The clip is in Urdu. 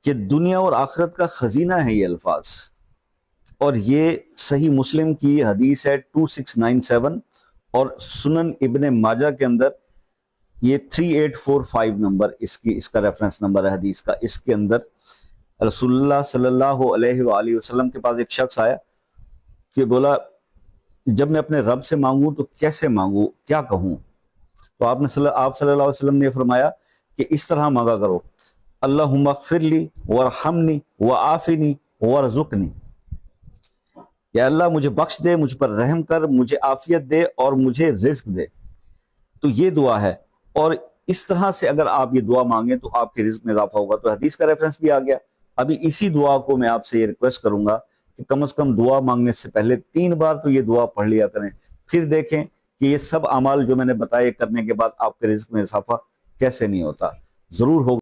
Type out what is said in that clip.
کہ دنیا اور آخرت کا خزینہ ہے یہ الفاظ، اور یہ صحیح مسلم کی حدیث ہے 2697، اور سنن ابن ماجہ کے اندر یہ 3845 نمبر اس کا ریفرنس نمبر ہے حدیث کا۔ اس کے اندر رسول اللہ صلی اللہ علیہ وآلہ وسلم کے پاس ایک شخص آیا کہ بولا جب میں اپنے رب سے مانگوں تو کیسے مانگوں، کیا کہوں؟ تو آپ صلی اللہ علیہ وسلم نے فرمایا کہ اس طرح مانگا کرو، اللہم اغفر لی وارحمنی وعافنی وارزقنی، یا اللہ مجھے بخش دے، مجھ پر رحم کر، مجھے عافیت دے اور مجھے رزق دے۔ تو یہ دعا ہے، اور اس طرح سے اگر آپ یہ دعا مانگیں تو آپ کے رزق میں اضافہ ہوگا۔ تو حدیث کا ریفرنس بھی آ گیا۔ ابھی اسی دعا کو میں آپ سے یہ ریکویسٹ کروں گا کہ کم از کم دعا مانگنے سے پہلے 3 بار تو یہ دعا پڑھ لیا کریں، پھر دیکھیں کہ یہ سب اعمال جو میں نے بتائے کرنے کے بعد آپ کے رزق میں اضافہ کیسے نہیں ہوتا۔ ضرور ہوگا۔